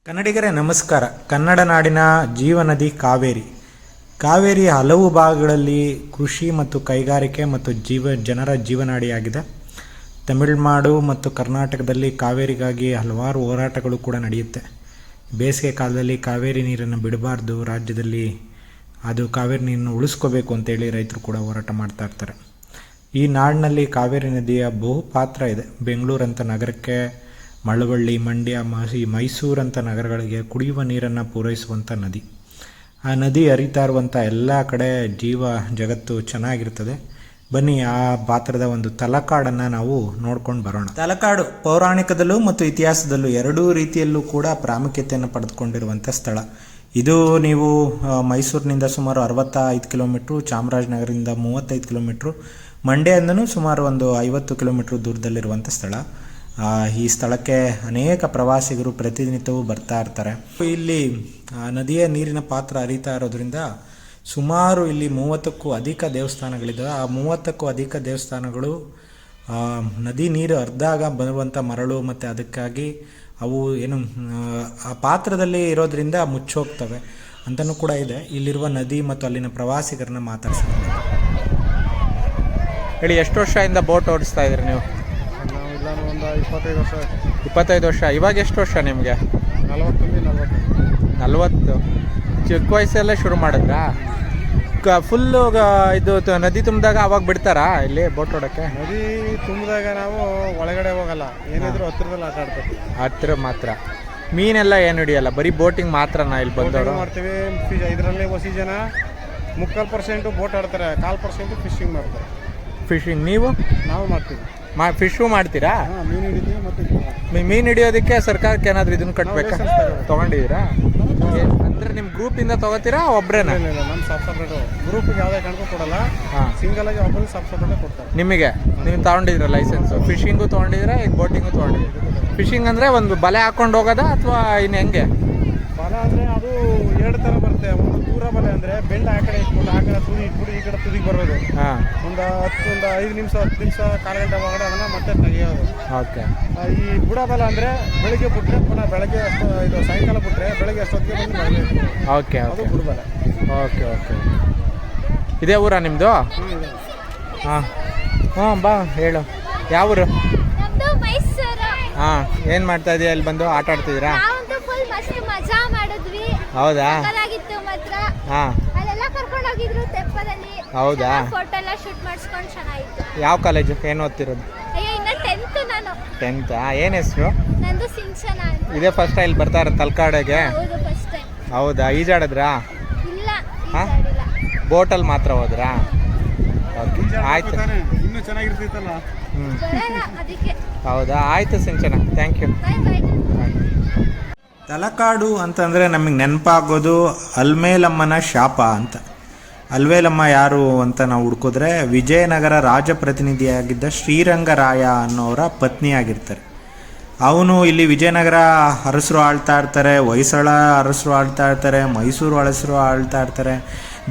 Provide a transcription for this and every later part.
ಕನ್ನಡಿಗರೇ ನಮಸ್ಕಾರ. ಕನ್ನಡ ನಾಡಿನ ಜೀವನದಿ ಕಾವೇರಿ. ಕಾವೇರಿ ಹಲವು ಭಾಗಗಳಲ್ಲಿ ಕೃಷಿ ಮತ್ತು ಕೈಗಾರಿಕೆ ಮತ್ತು ಜನರ ಜೀವನಾಡಿಯಾಗಿದೆ. ತಮಿಳುನಾಡು ಮತ್ತು ಕರ್ನಾಟಕದಲ್ಲಿ ಕಾವೇರಿಗಾಗಿ ಹಲವಾರು ಹೋರಾಟಗಳು ಕೂಡ ನಡೆಯುತ್ತೆ. ಬೇಸಿಗೆ ಕಾಲದಲ್ಲಿ ಕಾವೇರಿ ನೀರನ್ನು ಬಿಡಬಾರ್ದು, ರಾಜ್ಯದಲ್ಲಿ ಅದು ಕಾವೇರಿ ನೀರನ್ನು ಉಳಿಸ್ಕೋಬೇಕು ಅಂತೇಳಿ ರೈತರು ಕೂಡ ಹೋರಾಟ ಮಾಡ್ತಾ ಇರ್ತಾರೆ. ಈ ನಾಡಿನಲ್ಲಿ ಕಾವೇರಿ ನದಿಯ ಬಹು ಪಾತ್ರ ಇದೆ. ಬೆಂಗಳೂರಂಥ ನಗರಕ್ಕೆ, ಮಳವಳ್ಳಿ, ಮಂಡ್ಯ, ಮೈಸೂರಂಥ ನಗರಗಳಿಗೆ ಕುಡಿಯುವ ನೀರನ್ನು ಪೂರೈಸುವಂಥ ನದಿ. ಆ ನದಿ ಹರಿತಾ ಇರುವಂಥ ಎಲ್ಲ ಕಡೆ ಜಗತ್ತು ಚೆನ್ನಾಗಿರ್ತದೆ. ಬನ್ನಿ ಆ ಪಾತ್ರದ ಒಂದು ತಲಕಾಡನ್ನು ನಾವು ನೋಡ್ಕೊಂಡು ಬರೋಣ. ತಲಕಾಡು ಪೌರಾಣಿಕದಲ್ಲೂ ಮತ್ತು ಇತಿಹಾಸದಲ್ಲೂ ಎರಡೂ ರೀತಿಯಲ್ಲೂ ಕೂಡ ಪ್ರಾಮುಖ್ಯತೆಯನ್ನು ಪಡೆದುಕೊಂಡಿರುವಂಥ ಸ್ಥಳ. ಇದು ನೀವು ಮೈಸೂರಿನಿಂದ ಸುಮಾರು 65 ಕಿಲೋಮೀಟ್ರು, ಚಾಮರಾಜನಗರದಿಂದ 35 ಕಿಲೋಮೀಟ್ರು, ಮಂಡ್ಯದಿಂದನೂ ಸುಮಾರು ಒಂದು 50 ಕಿಲೋಮೀಟ್ರ್ ದೂರದಲ್ಲಿರುವಂಥ ಸ್ಥಳ. ಈ ಸ್ಥಳಕ್ಕೆ ಅನೇಕ ಪ್ರವಾಸಿಗರು ಪ್ರತಿನಿತ್ಯವೂ ಬರ್ತಾ ಇರ್ತಾರೆ. ಇಲ್ಲಿ ನದಿಯ ನೀರಿನ ಪಾತ್ರ ಹರಿತಾ ಇರೋದ್ರಿಂದ ಸುಮಾರು ಇಲ್ಲಿ 30ಕ್ಕೂ ಅಧಿಕ ದೇವಸ್ಥಾನಗಳಿದ್ದಾವೆ. ಆ 30ಕ್ಕೂ ಅಧಿಕ ದೇವಸ್ಥಾನಗಳು ನದಿ ನೀರು ಹರಿದಾಗ ಬರುವಂಥ ಮರಳು ಮತ್ತು ಅದಕ್ಕಾಗಿ ಅವು ಆ ಪಾತ್ರದಲ್ಲಿ ಇರೋದ್ರಿಂದ ಮುಚ್ಚೋಗ್ತವೆ ಅಂತಲೂ ಕೂಡ ಇದೆ. ಇಲ್ಲಿರುವ ನದಿ ಮತ್ತು ಅಲ್ಲಿನ ಪ್ರವಾಸಿಗರನ್ನ ಮಾತಾಡ್ಸ್ತಾರೆ. ಹೇಳಿ, ಎಷ್ಟು ವರ್ಷದಿಂದ ಬೋಟ್ ಓಡಿಸ್ತಾ ಇದ್ರಿ ನೀವು? ಒಂದು 25 ವರ್ಷ. 25 ವರ್ಷ. ಇವಾಗ ಎಷ್ಟು ವರ್ಷ ನಿಮಗೆ? 40. ಚಿಕ್ಕ ವಯಸ್ಸಲ್ಲೇ ಶುರು ಮಾಡಿದ್ರಾ? ಫುಲ್ಲು ಇದು ನದಿ ತುಂಬಿದಾಗ ಅವಾಗ ಬಿಡ್ತಾರಾ ಇಲ್ಲಿ ಬೋಟ್ ಓಡೋಕ್ಕೆ? ನದಿ ತುಂಬಿದಾಗ ನಾವು ಒಳಗಡೆ ಹೋಗಲ್ಲ, ಏನಿದ್ರು ಹತ್ತಿರದಲ್ಲಿ ಆಟ ಆಡ್ತೀವಿ. ಹತ್ತಿರ ಮಾತ್ರ. ಮೀನೆಲ್ಲ ಏನು ಹಿಡಿಯಲ್ಲ, ಬರೀ ಬೋಟಿಂಗ್ ಮಾತ್ರನಾ ಇಲ್ಲಿ ಬಂದವರು? ಮಾಡ್ತೀವಿ. ಇದರಲ್ಲಿ ಹೊಸ ಜನ 3/4% ಬೋಟ್ ಆಡ್ತಾರೆ, 1/4% ಫಿಶಿಂಗ್ ಮಾಡ್ತಾರೆ. ಫಿಶಿಂಗ್ ನೀವು? ನಾವು ಮಾಡ್ತೀವಿ. ಫಿಶು ಮಾಡ್ತೀರಾ? ಮೀನು ಹಿಡಿತೀವಿ. ಮತ್ತು ಮೀನು ಹಿಡಿಯೋದಕ್ಕೆ ಸರ್ಕಾರಕ್ಕೆ ಏನಾದರೂ ಇದನ್ನು ಕಟ್ಟಬೇಕಾ? ತೊಗೊಂಡಿದ್ದೀರಾ? ಅಂದರೆ ನಿಮ್ಮ ಗ್ರೂಪಿಂದ ತೊಗೋತೀರಾ ಒಬ್ಬರೇನಾ? ಇಲ್ಲ, ನಮ್ಮ ಸಪ್ರೇಟು. ಗ್ರೂಪಿಗೆ ಯಾವುದೇ ಕಾರಣಕ್ಕೂ ಕೊಡಲ್ಲ. ಸಿಂಗಲ್ ಆಗಿ ಒಬ್ಬರು ಸಪ್ರೇಟೇ ಕೊಡ್ತಾರೆ. ನಿಮಗೆ ನೀವು ತೊಗೊಂಡಿದ್ದೀರಾ ಲೈಸೆನ್ಸು? ಫಿಶಿಂಗು ತೊಗೊಂಡಿದ್ದೀರಾ, ಈಗ ಬೋಟಿಂಗು ತೊಗೊಂಡಿದ್ದೀರಾ? ಫಿಶಿಂಗ್ ಅಂದರೆ ಒಂದು ಬಲೆ ಹಾಕ್ಕೊಂಡು ಹೋಗೋದಾ ಅಥವಾ ಇನ್ನು ಹೆಂಗೆ? ಬಲೆ ಅಂದರೆ ಅದು 2 ಥರ ಬರುತ್ತೆ. ಒಂದು ದೂರ ಬಲೆ ಅಂದರೆ ಬೆಂಡ ಆ ಕಡೆ ಇಟ್ಕೊಂಡು ಆ ಕಡೆ ತುದಿ ಇಟ್ಬಿಟ್ಟು ಈ ಕಡೆ ತುದಿಗೆ ಬರೋದು. ಒಂದು 5 ನಿಮಿಷ 10 ನಿಮಿಷ, 1/4 ಗಂಟೆ ಒಳಗಡೆ ಅದನ್ನು ಮತ್ತೆ ತೆಗೆಯೋದು. ಓಕೆ. ಈ ಬುಡ ಬಲೆ ಅಂದರೆ ಬೆಳಿಗ್ಗೆ ಬಿಟ್ಟರೆ ಪುನಃ ಬೆಳಗ್ಗೆ ಇದು ಸಾಯಂಕಾಲ ಬಿಟ್ಟರೆ ಬೆಳಗ್ಗೆ ಅಷ್ಟೊತ್ತಿಗೆ ಬಂದು ಬೆಳಗ್ಗೆ. ಓಕೆ ಅದು ಬುಡ ಬಲೆ. ಓಕೆ. ಇದೇ ಊರಾ ನಿಮ್ಮದು? ಹಾಂ ಬಾ ಹೇಳು. ಯಾವ ಊರು? ಹಾಂ. ಏನು ಮಾಡ್ತಾ ಇದೀಯ? ಅಲ್ಲಿ ಬಂದು ಆಟ ಆಡ್ತಿದ್ದೀರಾ? ಹೌದಾ? ಹಾಂ. ಹೌದಾ? ಯಾವ ಕಾಲೇಜು? ಏನು ಓದ್ತಿರೋದು? 10th. ಏನು ಹೆಸರು? ಇದೇ ಫಸ್ಟ್ ಇಲ್ಲಿ ಬರ್ತಾ ಇರೋದು ತಲಕಾಡಿಗೆ? ಹೌದಾ? ಈಜಾಡಿದ್ರಾ? ಹಾಂ. ಬೋಟಲ್ಲಿ ಮಾತ್ರ ಹೋದ್ರಾ? ಓಕೆ, ಆಯ್ತು. ಇನ್ನೂ ಚೆನ್ನಾಗಿರ್ತಿತ್ತಲ್ಲ. ಹೌದಾ? ಆಯಿತು ಸಿಂಚನ, ಥ್ಯಾಂಕ್ ಯು. ತಲಕಾಡು ಅಂತಂದರೆ ನಮಗೆ ನೆನಪಾಗೋದು ಅಲ್ಮೇಲಮ್ಮನ ಶಾಪ ಅಂತ. ಅಲ್ವೇಲಮ್ಮ ಯಾರು ಅಂತ ನಾವು ಹುಡ್ಕಿದ್ರೆ ವಿಜಯನಗರ ರಾಜಪ್ರತಿನಿಧಿಯಾಗಿದ್ದ ಶ್ರೀರಂಗರಾಯ ಅನ್ನೋರ ಪತ್ನಿಯಾಗಿರ್ತಾರೆ. ಅವನು ಇಲ್ಲಿ ವಿಜಯನಗರ ಅರಸರು ಆಳ್ತಾ ಇರ್ತಾರೆ, ಹೊಯ್ಸಳ ಅರಸರು ಆಳ್ತಾ ಇರ್ತಾರೆ, ಮೈಸೂರು ಅರಸರು ಆಳ್ತಾ ಇರ್ತಾರೆ.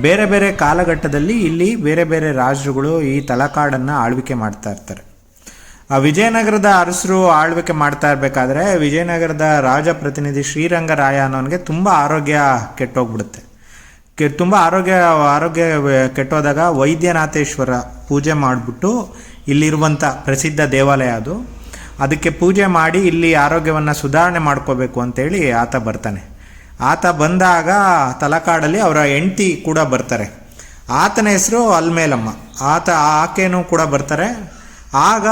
ಬೇರೆ ಬೇರೆ ಕಾಲಘಟ್ಟದಲ್ಲಿ ಇಲ್ಲಿ ಬೇರೆ ಬೇರೆ ರಾಜರುಗಳು ಈ ತಲಕಾಡನ್ನು ಆಳ್ವಿಕೆ ಮಾಡ್ತಾ ಇರ್ತಾರೆ. ಆ ವಿಜಯನಗರದ ಅರಸರು ಆಳ್ವಿಕೆ ಮಾಡ್ತಾ ಇರಬೇಕಾದ್ರೆ ವಿಜಯನಗರದ ರಾಜಪ್ರತಿನಿಧಿ ಶ್ರೀರಂಗರಾಯ ಅನ್ನೋನಿಗೆ ತುಂಬ ಆರೋಗ್ಯ ಕೆಟ್ಟೋಗ್ಬಿಡುತ್ತೆ. ತುಂಬ ಆರೋಗ್ಯ ಕೆಟ್ಟೋದಾಗ ವೈದ್ಯನಾಥೇಶ್ವರ ಪೂಜೆ ಮಾಡಿಬಿಟ್ಟು ಇಲ್ಲಿರುವಂಥ ಪ್ರಸಿದ್ಧ ದೇವಾಲಯ ಅದು, ಅದಕ್ಕೆ ಪೂಜೆ ಮಾಡಿ ಇಲ್ಲಿ ಆರೋಗ್ಯವನ್ನು ಸುಧಾರಣೆ ಮಾಡ್ಕೋಬೇಕು ಅಂತೇಳಿ ಆತ ಬರ್ತಾನೆ. ಆತ ಬಂದಾಗ ತಲಕಾಡಲ್ಲಿ ಅವರ ಹೆಂಡತಿ ಕೂಡ ಬರ್ತಾರೆ. ಆತನ ಹೆಸರು ಅಲ್ಮೇಲಮ್ಮ. ಆಕೆನೂ ಕೂಡ ಬರ್ತಾರೆ. ಆಗ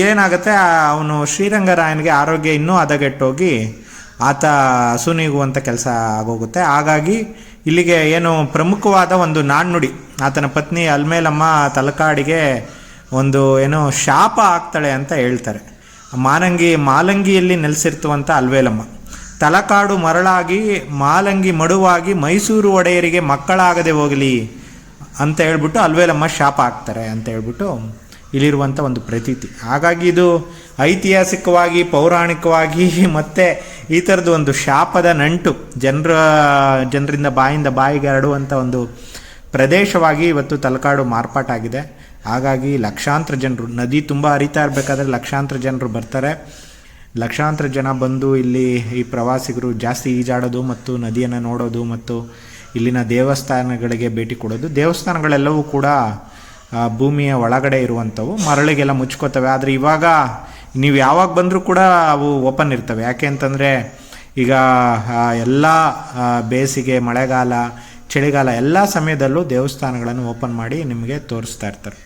ಏನಾಗುತ್ತೆ, ಅವನು ಶ್ರೀರಂಗರಾಯನಿಗೆ ಆರೋಗ್ಯ ಇನ್ನೂ ಹದಗೆಟ್ಟೋಗಿ ಆತ ಹಸುನೀಗುವಂಥ ಕೆಲಸ ಆಗೋಗುತ್ತೆ. ಹಾಗಾಗಿ ಇಲ್ಲಿಗೆ ಏನು ಪ್ರಮುಖವಾದ ಒಂದು ನಾಣ್ಣುಡಿ, ಆತನ ಪತ್ನಿ ಅಲ್ಮೇಲಮ್ಮ ತಲಕಾಡಿಗೆ ಒಂದು ಏನೋ ಶಾಪ ಆಗ್ತಾಳೆ ಅಂತ ಹೇಳ್ತಾರೆ. ಮಾಲಂಗಿಯಲ್ಲಿ ನೆಲೆಸಿರ್ತುವಂಥ ಅಲ್ವೇಲಮ್ಮ ತಲಕಾಡು ಮರಳಾಗಿ ಮಾಲಂಗಿ ಮಡುವಾಗಿ ಮೈಸೂರು ಒಡೆಯರಿಗೆ ಮಕ್ಕಳಾಗದೆ ಹೋಗಲಿ ಅಂತ ಹೇಳ್ಬಿಟ್ಟು ಅಲ್ವೇಲಮ್ಮ ಶಾಪ ಆಗ್ತಾರೆ ಅಂತ ಹೇಳ್ಬಿಟ್ಟು ಇಲ್ಲಿರುವಂಥ ಒಂದು ಪ್ರತೀತಿ. ಹಾಗಾಗಿ ಇದು ಐತಿಹಾಸಿಕವಾಗಿ, ಪೌರಾಣಿಕವಾಗಿ ಮತ್ತು ಈ ಥರದ್ದು ಒಂದು ಶಾಪದ ನಂಟು ಜನರಿಂದ ಬಾಯಿಂದ ಬಾಯಿಗೆ ಹರಡುವಂಥ ಒಂದು ಪ್ರದೇಶವಾಗಿ ಇವತ್ತು ತಲಕಾಡು ಮಾರ್ಪಾಟಾಗಿದೆ. ಹಾಗಾಗಿ ಲಕ್ಷಾಂತರ ಜನರು, ನದಿ ತುಂಬ ಹರಿತಾ ಇರಬೇಕಾದ್ರೆ ಲಕ್ಷಾಂತರ ಜನರು ಬರ್ತಾರೆ. ಲಕ್ಷಾಂತರ ಜನ ಬಂದು ಇಲ್ಲಿ ಈ ಪ್ರವಾಸಿಗರು ಜಾಸ್ತಿ ಈಜಾಡೋದು ಮತ್ತು ನದಿಯನ್ನು ನೋಡೋದು ಮತ್ತು ಇಲ್ಲಿನ ದೇವಸ್ಥಾನಗಳಿಗೆ ಭೇಟಿ ಕೊಡೋದು. ದೇವಸ್ಥಾನಗಳೆಲ್ಲವೂ ಕೂಡ ಭೂಮಿಯ ಒಳಗಡೆ ಇರುವಂಥವು, ಮರಳಿಗೆಲ್ಲ ಮುಚ್ಕೋತವೆ. ಆದರೆ ಇವಾಗ ನೀವು ಯಾವಾಗ ಬಂದರೂ ಕೂಡ ಅವು ಓಪನ್ ಇರ್ತವೆ. ಯಾಕೆ ಅಂತಂದರೆ ಈಗ ಎಲ್ಲ ಬೇಸಿಗೆ, ಮಳೆಗಾಲ, ಚಳಿಗಾಲ ಎಲ್ಲ ಸಮಯದಲ್ಲೂ ದೇವಸ್ಥಾನಗಳನ್ನು ಓಪನ್ ಮಾಡಿ ನಿಮಗೆ ತೋರಿಸ್ತಾ ಇರ್ತಾರೆ.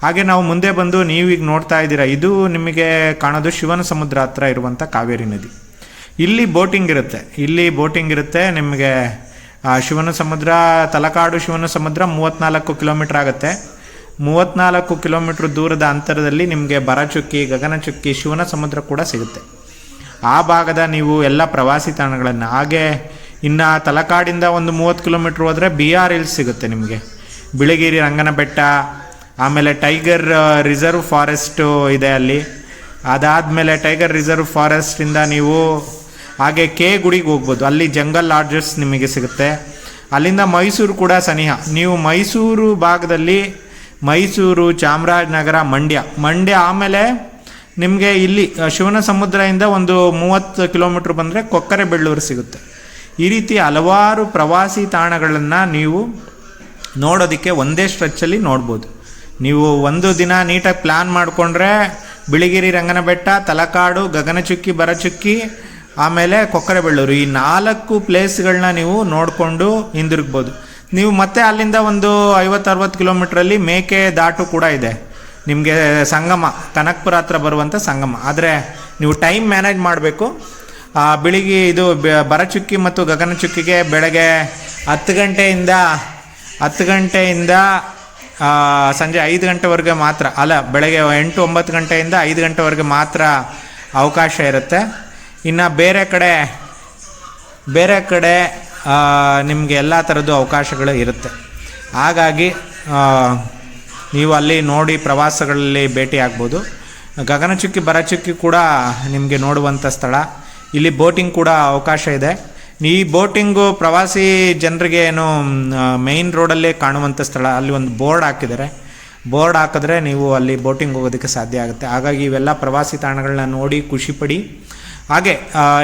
ಹಾಗೆ ನಾವು ಮುಂದೆ ಬಂದು ನೀವೀಗ ನೋಡ್ತಾ ಇದ್ದೀರಾ, ಇದು ನಿಮಗೆ ಕಾಣೋದು ಶಿವನ ಸಮುದ್ರ ಹತ್ರ ಇರುವಂಥ ಕಾವೇರಿ ನದಿ. ಇಲ್ಲಿ ಬೋಟಿಂಗ್ ಇರುತ್ತೆ. ನಿಮಗೆ ಶಿವನ ಸಮುದ್ರ, ತಲಕಾಡು ಶಿವನ ಸಮುದ್ರ 34 ಕಿಲೋಮೀಟ್ರ್ ಆಗುತ್ತೆ. 34 ಕಿಲೋಮೀಟ್ರ್ ದೂರದ ಅಂತರದಲ್ಲಿ ನಿಮಗೆ ಬರಚುಕ್ಕಿ, ಗಗನಚುಕ್ಕಿ, ಶಿವನ ಸಮುದ್ರ ಕೂಡ ಸಿಗುತ್ತೆ. ಆ ಭಾಗದ ನೀವು ಎಲ್ಲ ಪ್ರವಾಸಿ ತಾಣಗಳನ್ನು, ಹಾಗೆ ಇನ್ನು ತಲಕಾಡಿಂದ ಒಂದು 30 ಕಿಲೋಮೀಟ್ರ್ ಹೋದರೆ BR ಹಿಲ್ಸ್ ಸಿಗುತ್ತೆ ನಿಮಗೆ. ಬಿಳಿಗಿರಿ ರಂಗನ ಬೆಟ್ಟ, ಆಮೇಲೆ ಟೈಗರ್ ರಿಸರ್ವ್ ಫಾರೆಸ್ಟು ಇದೆ ಅಲ್ಲಿ. ಅದಾದಮೇಲೆ ಟೈಗರ್ ರಿಸರ್ವ್ ಫಾರೆಸ್ಟಿಂದ ನೀವು ಹಾಗೆ ಗುಡಿಗೆ ಹೋಗ್ಬೋದು. ಅಲ್ಲಿ ಜಂಗಲ್ ಲಾಡ್ಜಸ್ ನಿಮಗೆ ಸಿಗುತ್ತೆ. ಅಲ್ಲಿಂದ ಮೈಸೂರು ಕೂಡ ಸನಿಹ. ನೀವು ಮೈಸೂರು ಭಾಗದಲ್ಲಿ ಮೈಸೂರು, ಚಾಮರಾಜನಗರ, ಮಂಡ್ಯ ಆಮೇಲೆ ನಿಮಗೆ ಇಲ್ಲಿ ಶಿವನ ಸಮುದ್ರದಿಂದ ಒಂದು 30 ಕಿಲೋಮೀಟ್ರ್ ಬಂದರೆ ಕೊಕ್ಕರೆಬೆಳ್ಳೂರು ಸಿಗುತ್ತೆ. ಈ ರೀತಿ ಹಲವಾರು ಪ್ರವಾಸಿ ತಾಣಗಳನ್ನು ನೀವು ನೋಡೋದಕ್ಕೆ ಒಂದೇ ಸ್ಟ್ರೆಚ್ಚಲ್ಲಿ ನೋಡ್ಬೋದು. ನೀವು ಒಂದು ದಿನ ನೀಟಾಗಿ ಪ್ಲ್ಯಾನ್ ಮಾಡಿಕೊಂಡ್ರೆ ಬಿಳಿಗಿರಿ ರಂಗನ ಬೆಟ್ಟ, ತಲಕಾಡು, ಗಗನಚುಕ್ಕಿ, ಬರಚುಕ್ಕಿ, ಆಮೇಲೆ ಕೊಕ್ಕರೆಬೆಳ್ಳೂರು, ಈ 4 ಪ್ಲೇಸ್ಗಳನ್ನ ನೀವು ನೋಡಿಕೊಂಡು ಹಿಂದಿರುಗ್ಬೋದು. ನೀವು ಮತ್ತೆ ಅಲ್ಲಿಂದ ಒಂದು 50-60 ಕಿಲೋಮೀಟ್ರಲ್ಲಿ ಮೇಕೆ ದಾಟು ಕೂಡ ಇದೆ ನಿಮಗೆ, ಸಂಗಮ, ಕನಕಪುರ ಹತ್ರ ಬರುವಂಥ ಸಂಗಮ. ಆದರೆ ನೀವು ಟೈಮ್ ಮ್ಯಾನೇಜ್ ಮಾಡಬೇಕು. ಬರಚುಕ್ಕಿ ಮತ್ತು ಗಗನಚುಕ್ಕಿಗೆ ಬೆಳಗ್ಗೆ 10 ಗಂಟೆಯಿಂದ ಸಂಜೆ 5 ಗಂಟೆವರೆಗೆ ಮಾತ್ರ, ಬೆಳಗ್ಗೆ 8-9 ಗಂಟೆಯಿಂದ 5 ಗಂಟೆವರೆಗೆ ಮಾತ್ರ ಅವಕಾಶ ಇರುತ್ತೆ. ಇನ್ನು ಬೇರೆ ಕಡೆ ನಿಮಗೆ ಎಲ್ಲ ಥರದ್ದು ಅವಕಾಶಗಳು ಇರುತ್ತೆ. ಹಾಗಾಗಿ ನೀವು ಅಲ್ಲಿ ನೋಡಿ ಪ್ರವಾಸಗಳಲ್ಲಿ ಭೇಟಿ ಆಗ್ಬೋದು. ಗಗನಚುಕ್ಕಿ, ಬರಚುಕ್ಕಿ ಕೂಡ ನಿಮಗೆ ನೋಡುವಂಥ ಸ್ಥಳ. ಇಲ್ಲಿ ಬೋಟಿಂಗ್ ಕೂಡ ಅವಕಾಶ ಇದೆ. ಈ ಬೋಟಿಂಗು ಪ್ರವಾಸಿ ಜನರಿಗೆ ಏನು ಮೇಯ್ನ್ ರೋಡಲ್ಲೇ ಕಾಣುವಂಥ ಸ್ಥಳ. ಅಲ್ಲಿ ಒಂದು ಬೋರ್ಡ್ ಹಾಕಿದ್ರೆ ನೀವು ಅಲ್ಲಿ ಬೋಟಿಂಗ್ ಹೋಗೋದಕ್ಕೆ ಸಾಧ್ಯ ಆಗುತ್ತೆ. ಹಾಗಾಗಿ ಇವೆಲ್ಲ ಪ್ರವಾಸಿ ತಾಣಗಳನ್ನ ನೋಡಿ ಖುಷಿಪಡಿ. ಹಾಗೆ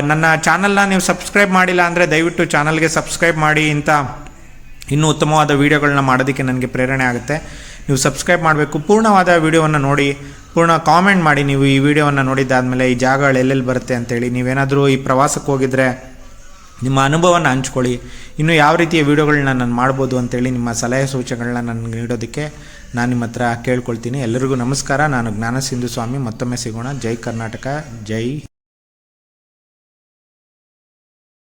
ನನ್ನ ಚಾನಲ್ನ ನೀವು ಸಬ್ಸ್ಕ್ರೈಬ್ ಮಾಡಿಲ್ಲ ಅಂದರೆ ದಯವಿಟ್ಟು ಚಾನಲ್ಗೆ ಸಬ್ಸ್ಕ್ರೈಬ್ ಮಾಡಿ. ಇನ್ನೂ ಉತ್ತಮವಾದ ವೀಡಿಯೋಗಳನ್ನ ಮಾಡೋದಕ್ಕೆ ನನಗೆ ಪ್ರೇರಣೆ ಆಗುತ್ತೆ. ನೀವು ಸಬ್ಸ್ಕ್ರೈಬ್ ಮಾಡಬೇಕು. ಪೂರ್ಣವಾದ ವೀಡಿಯೋವನ್ನು ನೋಡಿ, ಕಾಮೆಂಟ್ ಮಾಡಿ. ನೀವು ಈ ವಿಡಿಯೋವನ್ನು ನೋಡಿದ್ದಾದಮೇಲೆ ಈ ಜಾಗಗಳು ಎಲ್ಲೆಲ್ಲಿ ಬರುತ್ತೆ ಅಂತೇಳಿ. ನೀವೇನಾದರೂ ಈ ಪ್ರವಾಸಕ್ಕೆ ಹೋಗಿದ್ರೆ ನಿಮ್ಮ ಅನುಭವವನ್ನು ಹಂಚ್ಕೊಳ್ಳಿ. ಇನ್ನು ಯಾವ ರೀತಿಯ ವೀಡಿಯೋಗಳನ್ನ ನಾನು ಮಾಡ್ಬೋದು ಅಂತೇಳಿ ನಿಮ್ಮ ಸಲಹೆ ಸೂಚನೆಗಳನ್ನ ನನಗೆ ನೀಡೋದಕ್ಕೆ ನಾನು ನಿಮ್ಮ ಹತ್ರ ಕೇಳ್ಕೊಳ್ತೀನಿ. ಎಲ್ಲರಿಗೂ ನಮಸ್ಕಾರ. ನಾನು ಜ್ಞಾನಸಿಂಧು ಸ್ವಾಮಿ. ಮತ್ತೊಮ್ಮೆ ಸಿಗೋಣ. ಜೈ ಕರ್ನಾಟಕ, ಜೈ